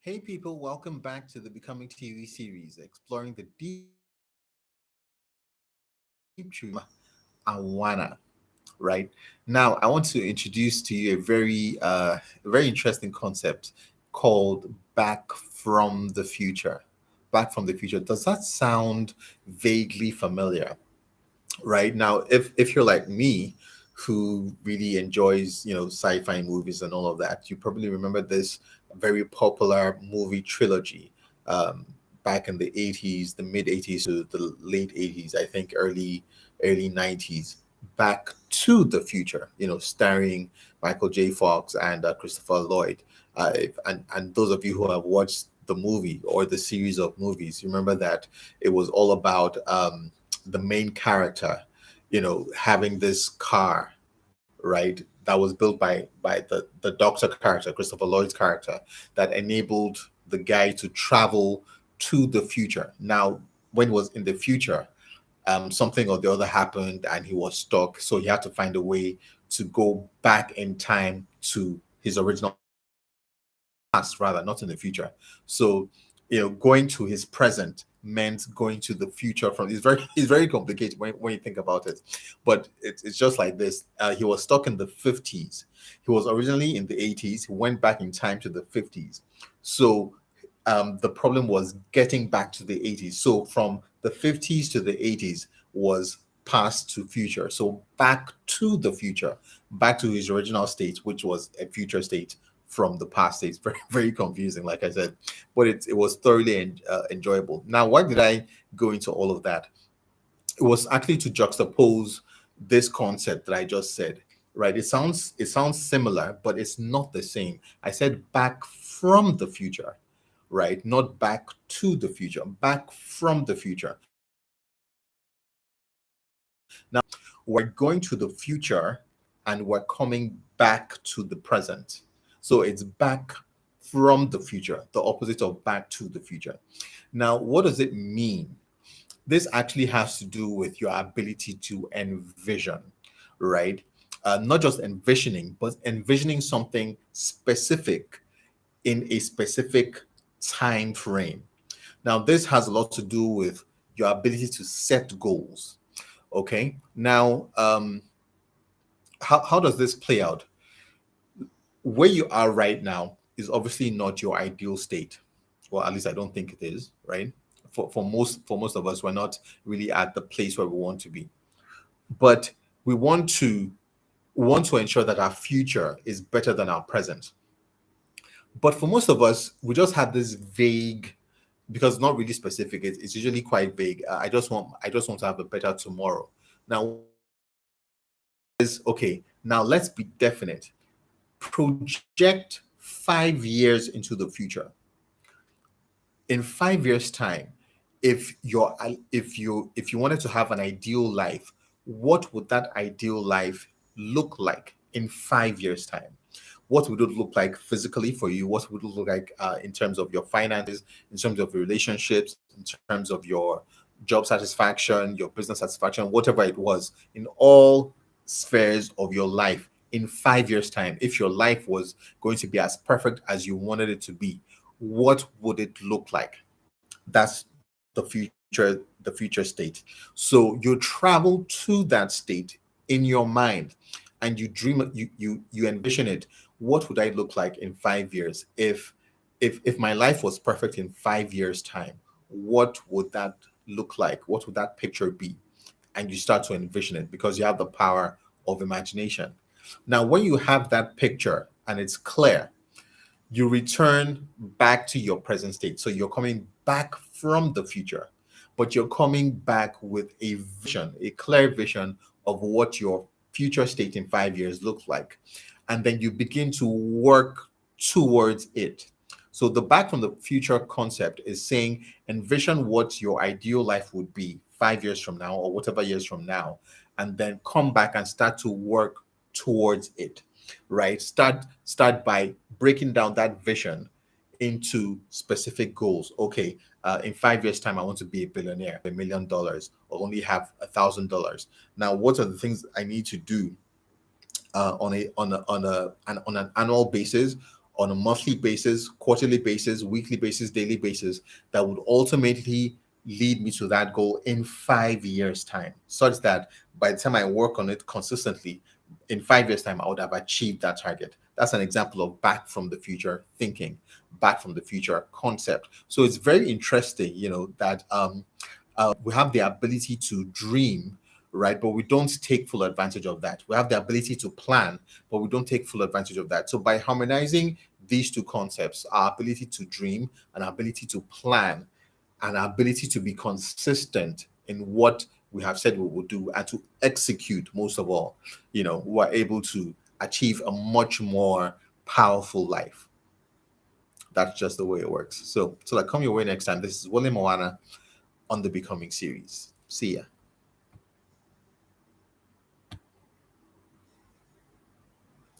Hey people, welcome back to the Becoming TV series, exploring the deep truth Awana. Right now, I want to introduce to you a very interesting concept called "back from the future." Back from the future. Does that sound vaguely familiar? Right now, if you're like me, who really enjoys sci-fi movies and all of that, you probably remember this very popular movie trilogy, um, back in the 80s, the mid 80s to the late 80s, I think early 90s. Back to the Future, starring Michael J. Fox and Christopher Lloyd. And those of you who have watched the movie or the series of movies, you remember that it was all about the main character, having this car, right, that was built by the doctor character, Christopher Lloyd's character, that enabled the guy to travel to the future. Now, when he was in the future, something or the other happened and he was stuck. So he had to find a way to go back in time to his original past, rather, not in the future. So, going to his present meant going to the future from it's very complicated when you think about it. But it's just like this. He was stuck in the 50s. He was originally in the 80s. He went back in time to the 50s. So the problem was getting back to the 80s. So from the 50s to the 80s was past to future. So back to the future, back to his original state, which was a future state from the past state. It's very, very confusing, like I said, but it was thoroughly enjoyable. Now, why did I go into all of that? It was actually to juxtapose this concept that I just said. Right? It sounds similar, but it's not the same. I said back from the future, right? Not back to the future, back from the future. Now, we're going to the future and we're coming back to the present. So it's back from the future, the opposite of back to the future. Now, what does it mean? This actually has to do with your ability to envision, right? Not just envisioning, but envisioning something specific in a specific time frame. Now, this has a lot to do with your ability to set goals. Okay. Now, how does this play out? Where you are right now is obviously not your ideal state. Well, at least I don't think it is, right? For most of us, we're not really at the place where we want to be. But we want to ensure that our future is better than our present. But for most of us, we just have this vague, because it's not really specific. It's usually quite vague. I just want to have a better tomorrow. Now, is okay. Now let's be definite. Project 5 years into the future. In 5 years' time, if you wanted to have an ideal life, what would that ideal life look like in 5 years' time? What would it look like physically for you? What would it look like in terms of your finances, in terms of your relationships, in terms of your job satisfaction, your business satisfaction, whatever it was, in all spheres of your life in 5 years' time? If your life was going to be as perfect as you wanted it to be, what would it look like? That's the future state. So you travel to that state in your mind, and you envision it. What would I look like in 5 years? If my life was perfect in 5 years time, what would that look like? What would that picture be? And you start to envision it because you have the power of imagination. Now, when you have that picture and it's clear, you return back to your present state. So you're coming back from the future, but you're coming back with a vision, a clear vision of what your future state in 5 years looks like. And then you begin to work towards it. So the back from the future concept is saying envision what your ideal life would be 5 years from now or whatever years from now, and then come back and start to work towards it, right? Start by breaking down that vision into specific goals. Okay, in 5 years time I want to be a billionaire, $1 million, or only have $1,000. Now, what are the things I need to do on an annual basis, on a monthly basis, quarterly basis, weekly basis, daily basis that would ultimately lead me to that goal in 5 years' time, such that by the time I work on it consistently, in 5 years' time, I would have achieved that target. That's an example of back from the future thinking, back from the future concept. So it's very interesting, that we have the ability to dream, right? But we don't take full advantage of that. We have the ability to plan, but we don't take full advantage of that. So by harmonizing these two concepts, our ability to dream and our ability to plan and our ability to be consistent in what we have said we will do and to execute most of all, we're able to achieve a much more powerful life. That's just the way it works. So, like, come your way next time. This is William Moana on the Becoming series. See ya.